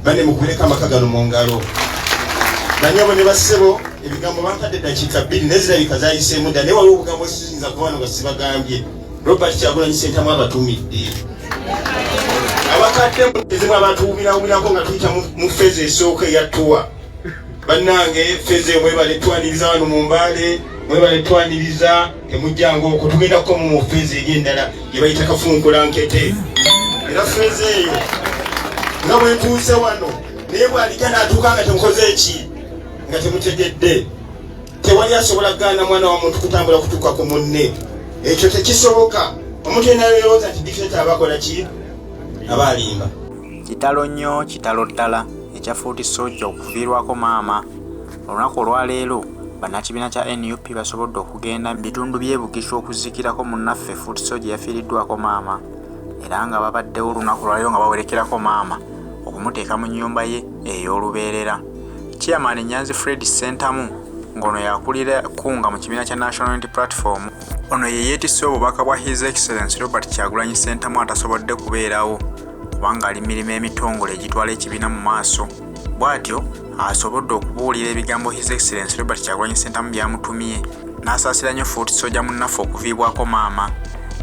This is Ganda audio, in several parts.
bane mukubireka amakagano mu ngalo nanyabo ne basebo ebigambo bankadde dakiika 2 nezirabika zayiseemu dda naye waliwo obugambo sizinza kubano nga sibagambye Robert Kyagulanyi Ssentamu abatumidde abakadde ezimu abatuwumirako nga tuyita mu feezi esooka eyattuwa bannange feezi mwebaletwaniriza wano mu Mbale mwebaletwaniriza temujjanga okwo tugendako mu feezi eri endala gye bayita Kafunkulankete era feezi eyo nga bwe ntuuse wano naye bw'alijja n'atuuka nga temukoze eki nga temutegedde tewali asobola kugaana mwana wa muntu kutambula kutuuka ku munne ekyo tekisoboka omuntu yenalowooza nti dikiteta abakola ki aba alimba kitalo nnyo kitalo ddala ekya Fort Soldier okuviirwako maama olunaku olwaleero bannakibiina kya NUP basobodde okugenda mu bitundu by'ebugisu okuzikirako munnaffe Fort Soldier yafiiriddwako maama era nga babaddewo olunaku olwaleero nga bawerekerako maama okumuteeka mu nnyumba ye ey'olubeerera. Chairman Nyanzi Fred Ssentamu ngono yakulira kunga mu kibiina kya National Unity Platform ono ye yeetisse obubaka bwa His Excellency Robert Kyagulanyi Ssentamu atasobodde kubeerawo kubanga ali mirimu emitongole egitwala ekibiina mu maaso bw'atyo asobodde okubuulira ebigambo His Excellency Robert Kyagulanyi Ssentamu byamutumye n'asaasira nnyo Fort Soldier munnaffe okuviibwako maama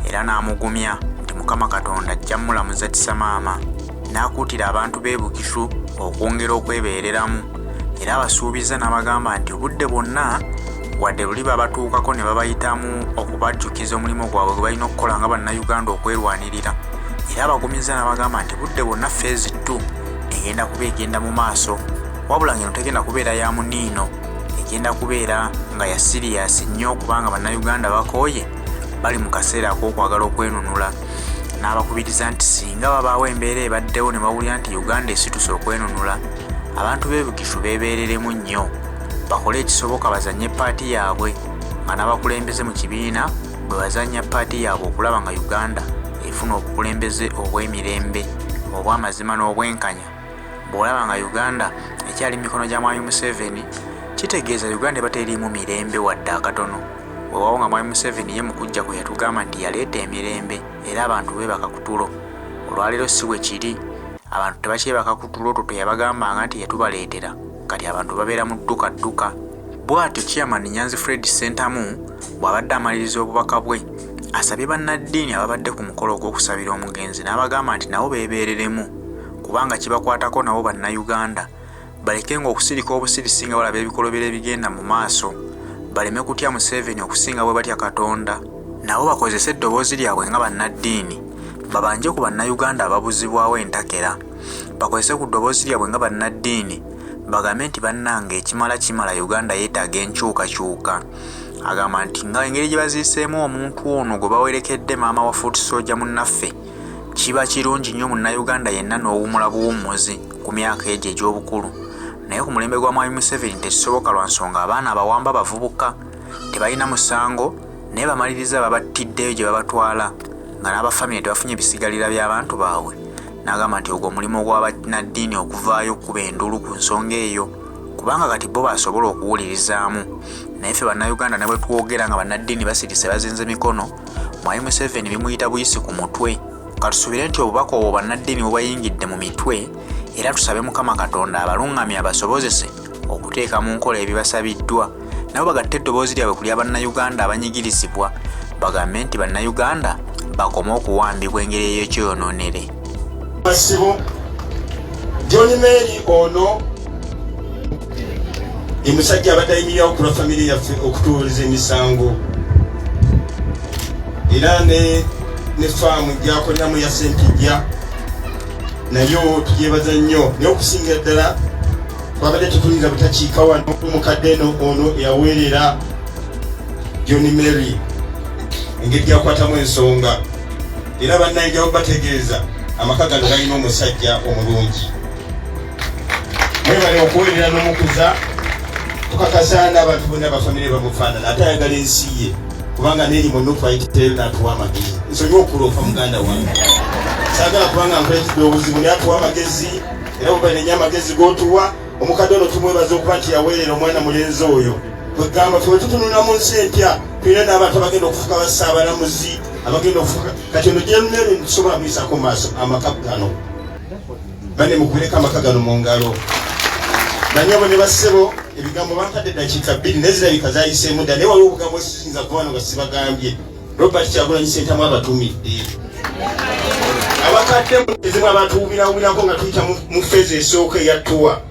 era n'amugumya nti Mukama Katonda ajja mulamuza tisa maama n'akuutira abantu b'ebugisu okwongera okwebeereramu era abasuubiza n'abagamba nti obudde bwonna wadde luli babatuukako ne babayitamu okubajjukiza omulimu gwabwe gwe balina okukola nga bannayuganda okwerwanirira era abagumiza n'abagamba nti budde bwonna feezi 2 egenda kuba egenda mu maaso wabula ngeno tegenda kubeera ya muniino egenda kubeera nga ya siriyasi nnyo kubanga bannayuganda bakooye bali mu kaseera ak'okwagala okwenunula n'abakubiriza nti singa babaawo embeera ebaddewo ne bawulira nti Uganda esituse okwenunula abantu b'ebugisu beebeereremu nnyo bakole ekisoboka bazanye paati yaabwe nga n'abakulembeze mu kibiina bwe bazanya paati yaabwe okulaba nga Uganda efuna obukulembeze obw'emirembe obw'amazima n'obwenkanya. Bw'olaba nga Uganda ekyali mu mikono gya Mwami Museveni kitegeeza Uganda eba teriimu mirembe wadde akatono weewaawo nga Mwami Museveni ye mu kujja kwe yatugamba nti yaleeta emirembe era abantu beebaka ku tulo. Olwaleero si bwe kiri, abantu tebakyebaka ku tulo teyabagambanga nti yetubaleetera kati abantu babeera mu dduka. Bw'atyo Chairman Nyanzi Fred Ssentamu bw'abadde amaliriza obubaka bwe asabye bannadiini ababadde ku mukolo ogw'okusabira omugenzi n'abagamba nti nabo beebeereremu kubanga kibakwatako nabo bannayuganda balekenga okusirika obusirisi nga balaba ebikolobero ebigenda mu maaso baleme kutya Museveni okusinga bwe batya Katonda nabo bakozese eddoboozi lyabwe nga bannadiini babanje ku bannayuganda ababuzibwawo entakera bakozese ku ddoboozi lyabwe nga bannadiini bagambe nti bannange ekimala Uganda yeetaaga enkyukakyuka. Agamba nti nga engeri gye baziiseemu omuntu ono gwe bawerekedde maama wa Fort Soldier munnaffe kiba kirungi nnyo munnayuganda yenna n'owummula buwummuzi ku myaka egyo egy'obukulu naye ku mulembe gwa Mwami Museveni tekisoboka lwa nsonga abaana abawamba bavubuka tebalina musango naye bamaliriza babattiddeyo gye babatwala nga n'abafamire tebafunye ebisigalira by'abantu baabwe. N'agamba nti ogwo omulimu gw'abannaddiini okuvaayo okuba endulu ku nsonga eyo kubanga kati bo basobola okuwulirizaamu naye ffe bannayuganda ne bwe twogera nga bannaddiini basirise bazinze mikono Mwami Museveni bimuyita buyisi ku mutwe. Katusubire nti obubaka obwo bannaddiini bubayingidde mu mitwe era tusabe Mukama Katonda abalungamye abasobozese okuteeka mu nkola ebibasabiddwa nabo bagatte eddoboozi lyabwe ku lya bannayuganda abanyigirizibwa bagambe nti bannayuganda bakome okuwambibwa engeri ey'ekyonoonere. Masibo John Mary ono emusajja abadde ayimirirawo ku lwa famire yaffe okutuwuliza emisango era ne faamu gyakoleramu ya Sempijja nayo tugyebaza nnyo naye okusingira ddala twabadde tutuliza butakiika wano omukadde ono eyaweerera John Mary engeri gyakwatamu ensonga era bannange bategeeza amaka gano galina omusajja omulungi mwebale okuweerera n'omukuza tukakasa n'abantu bonna bafamire bamufaanana ate ayagala ensi ye kubanga neeri munufu ayititero n'atuwa amagezi nsonyiwa okulofa muganda wange saagala kubanga nkuletedde obuzibu naye atuwa amagezi era bubanenya amagezi g'otuwa omukadde ono tumwebaza okuba nti yaweerera omwana mulenzi oyo kwegamba fe tutunula mu nsi empya tulina n'abantu abagenda okufuka bassaabalamuzi abagenda okufuka kati ono John Mary tusobola kuyisaako maaso amaka gano bane mukuleka amakagano mu ngalo banyabo ne bassebo ebigambo bankadde dakika 2 nezirabika zayiseemu dda naye waliwo obugambo sisinza kubano nga sibagambye Robert Kyagulanyi Ssentamu abatumidde abakadde ezimu abatuwumirawumirako nga tuyita mu fezi esooka eyattuwa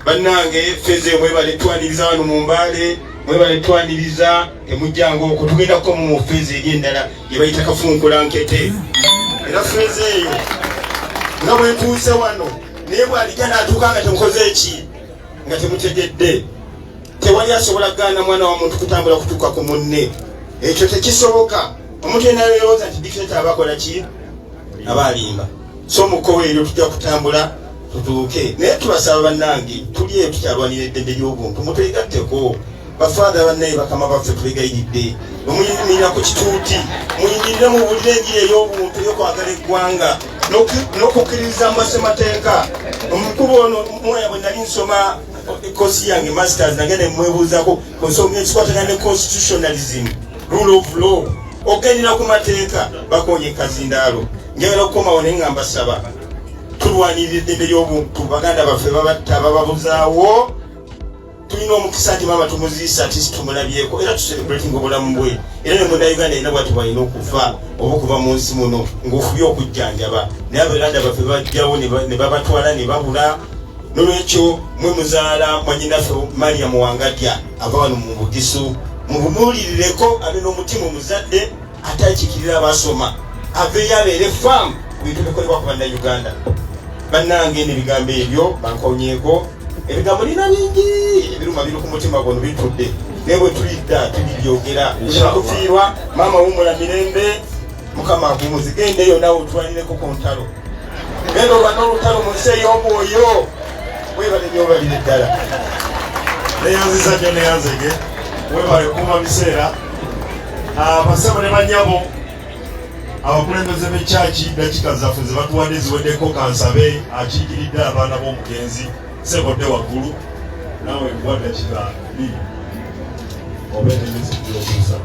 bannange fezi mwebale twaniriza wano mu mbaale mwebale twaniriza temujjanga okwo tugendako mu fezi eri endala gye bayita kafunkulankete era fezi eyo nga bwentuuse wano naye bwalijja n'atuuka nga temukoze eki nga temutegedde tewali asobola kugaana mwana wa muntu kutambula kutuuka ku munne ekyo tekisoboka omuntu yenalowooza nti dikiteta abakola ki aba alimba so mukowe eryo tujja kutambula tutuuke naye tubasaba bannange tuli eyo tukyalwanira eddembe ly'obuntu mutwegatteko bafaada bannaye bakama baffe twegayiridde bwemuyimirira ku kituuti muyingirire mu bulire enjiri ey'obuntu eyokwagala eggwanga n'okukkiririza mu basemateeka omukubo ono mwoya bwe nali nsoma ekosi yange masters nange ne mwebuuzako ku nsonga ezikwatagana ne constitutionalism rule of law ogendera ku mateeka bakonye kazindaalo njagala okukomawo naye nga mbasaba tulwanirira eddembe ly'obuntu baganda baffe babatta bababuzaawo tulina omukisa nti maama tumuziisa ati situmulabyeko era tucelebrating obulamu bwe era ne munnayuganda erina bwati bwalina okufa oba okuva mu nsi muno ng'ofubye okujjanjaba naye abalanda baffe bajjawo ne babatwala ne babula nolwekyo mwe muzaala mwanyinaffe Mariamu Wangatya ava wano mu Bugisu mumuwulirireko abe n'omutima omuzadde atakikirira abasoma aveeyo abeere faamu bintu bikolebwa ku bannayuganda bannange n'ebigambo ebyo bankonyeeko ebigambo lina bingi ebiruma biri ku mutima gwono bitudde naye bwe tulidda tubiryogera kufiirwa maama wumula mirembe mukama akumuzigende nawe otwalireko ku ntalo genda oba n'olutalo mu nsi ey'omwoyo webale byobalire ddala neyanziza nnyo neyanzege webale kuuma biseera basebo ne banyabo abakulembeze b'ekyaki dakika zaffe ze batuwadde ziweddeko kansabe akiikiridde abaana b'omugenzi sekodde waggulu naawe nkuwa dakika 2 oba enemezi kulokuusa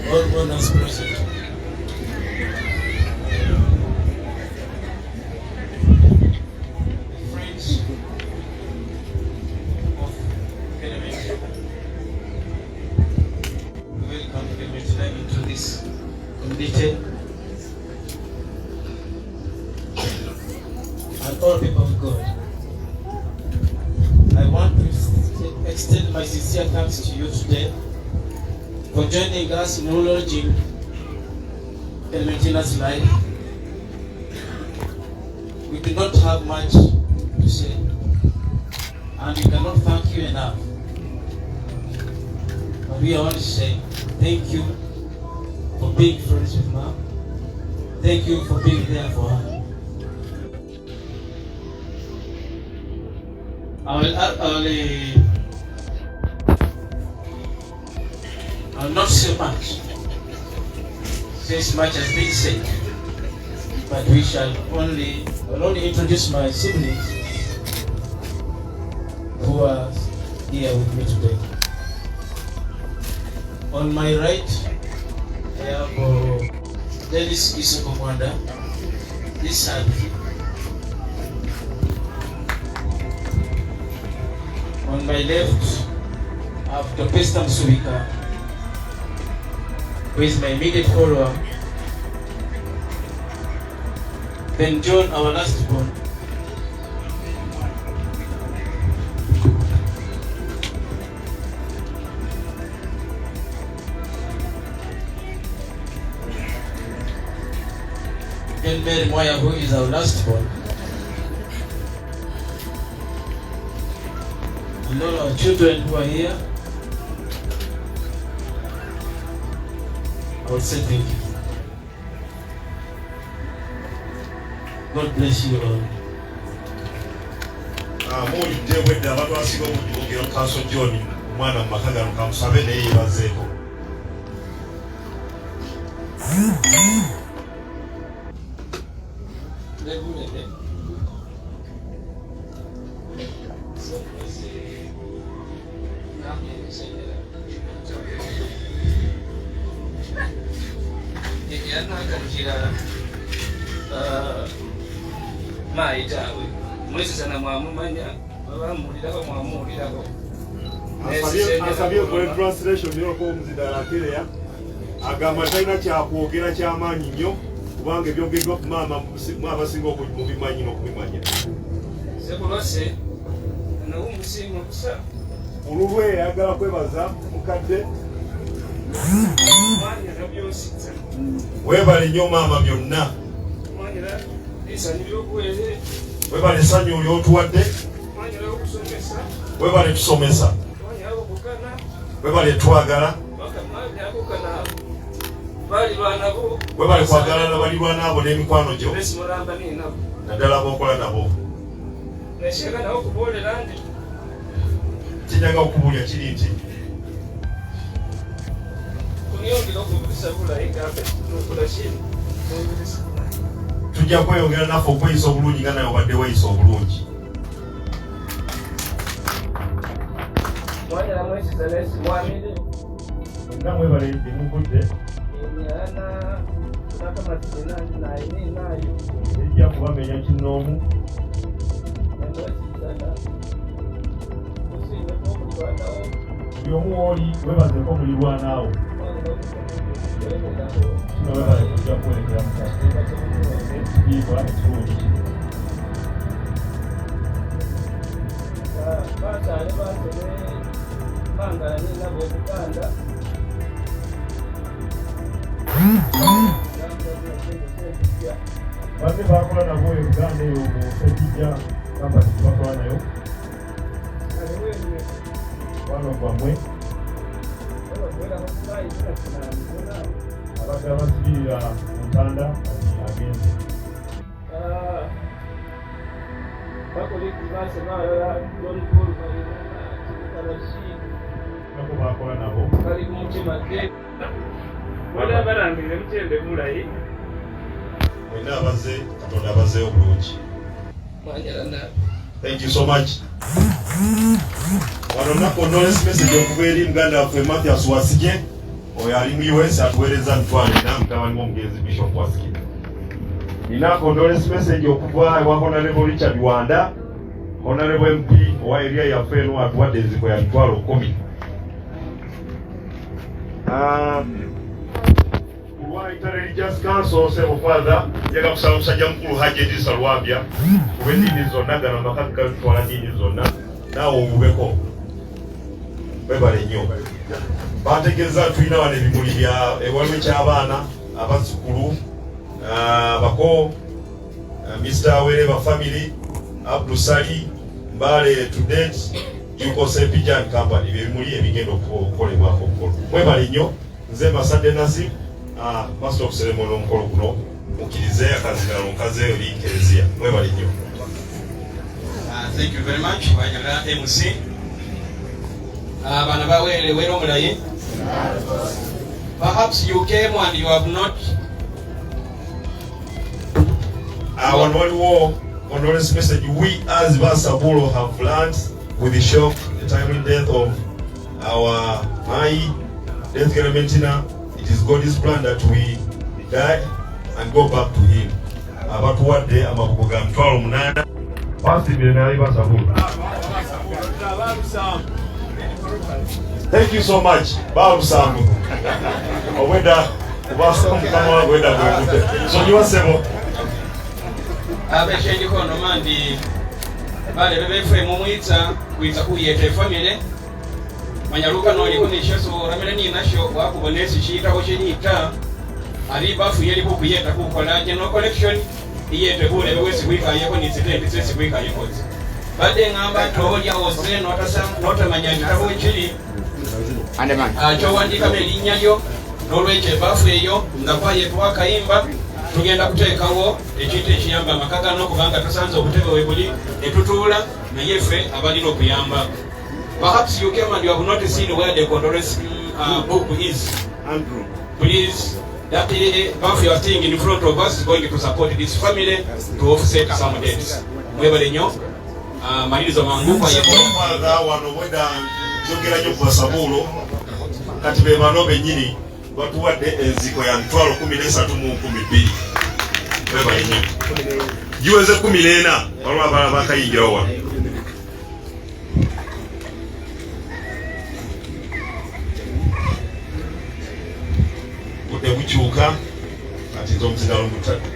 All owners present. Friends of Commemorative, welcome Commemorative into this community. And all people of God, I want to extend my sincere thanks to you today for joining us in acknowledging Clementina's life. We do not have much to say, and we cannot thank you enough. But we are only saying thank you for being friends with Mom. Thank you for being there for her. I'll not say much, since much has been said, but I'll only introduce my siblings who are here with me today. On my right, I have Dennis Isokomwanda, this side. On my left, I have Topesta Msubika, who is my immediate follower. Then John, our last born. Then Mary Moya, who is our last born. And all our children who are here, I would say thank you. God bless you all. Muwulidde bwedda abantu asinga obudde Kanso John omwana mu maka gano kamusabe naye yeebazeeko. asabye kwa translation yoko muzidalatira agamba talina kyakwogera kyamaanyi nnyo kubanga ebyogeddwa ku maama abasinga mubimanyi n'okubimanya olulwe ayagala kwebaza mukadde webale nnyo maama byonna webale essanyu olyotuwadde webale tusomesa webale twagala webale kwagala nabalirwana abo n'emikwano gyo naddala b'okola nabo kinyaga okubuulya kiri nti tujja kweyongera naffe okweyisa obulungi nga naye obadde weyisa obulungi nga mwebale emuvudde ejja kubamenya kinoomu buli omu wooli webazeko mulirwanaawo kino webale kujja kuwerekera mukiibwa ekirungi banne bakola nabo Uganda eyo musekijja kampani bakola nayo wano gwamwe abadde abasibirira mutanda agenze nako bakola nabo mwena abaze katonda abazeeyo bulungi. Thank you so much. Wano na condolence message okuva eri muganda waffe Mathias Wasige oyo ali mu US atuweereza ntwale namutabani w'omugenzi Bishop Wasige. Nina condolence message okuva ewa Honorable Richard Wanda, Honorable MP owa area yaffe eno atuwadde enziko ya mitwalo 10. Religious Council sebo father yaga kusaba musajja mukulu H.E Idrisa Lwambya kubendini zonna gana makaka twala dini zonna nawo obubeko bebale nnyo bategeza tulina wano ebimuli bya ewaliwo ky'abaana abasukulu bako Mr. Awere ba family Abdul Sali Mbale to date yuko Sepijan company ebimuli ebigenda okukolebwako okukolo mwebale nnyo nze Masade Nasib Master of Ceremony omukolo guno mukirize akazina omukazi eyo linkerezia mwebali nnyo. Thank you very much. Wajira MC bana bawere wero mulayi. Perhaps you came and you have not waliwo condolence message. We as Basabulo have learned with the shock the timely death of our Mai death Clementina. It is God's plan that we die and go back to him. Abatuwadde amakubo ga mtwalo 8 pasibire naye Basabulo. Thank you so much. Balusambu. Obweda kubasa mukama wangu weda gwekute. So nyiwasebo. Abeshenji kono mandi bale bebefwe mumwita kuita kuyete family. Manyaruka noliko nisheso ramene ni nasho wakubonesi chita ochenyita ali bafu yeli kukuyeta kukola general collection iyete bule bewesi kwika yeko ni zitende sisi kwika yeko bade ngamba toolya ose nota manyanja tabo chili andeman acho wandika melinyayo nolweche bafu eyo ngakwaye twakayimba tugenda kuteekawo ekintu ekiyamba amakaga n'okubanga tusanze obutebe webuli etutula nayefe abalina okuyamba. Perhaps you came and you have not seen where the condolence book is. Andrew, please, that half you are staying in front of us is going to support this family to offset some debts. Mwebale nyo, malirizo mangu Mwaga wano bweda njogera nnyo ku basabuulo kati be bano bennyini batuwadde enziko ya mitwalo 13 mu 12. Beba nnyo. Giweze 14 waliwo abalala bakayingira wano. Budde bukyuka kati nze omuzindalo mutadde.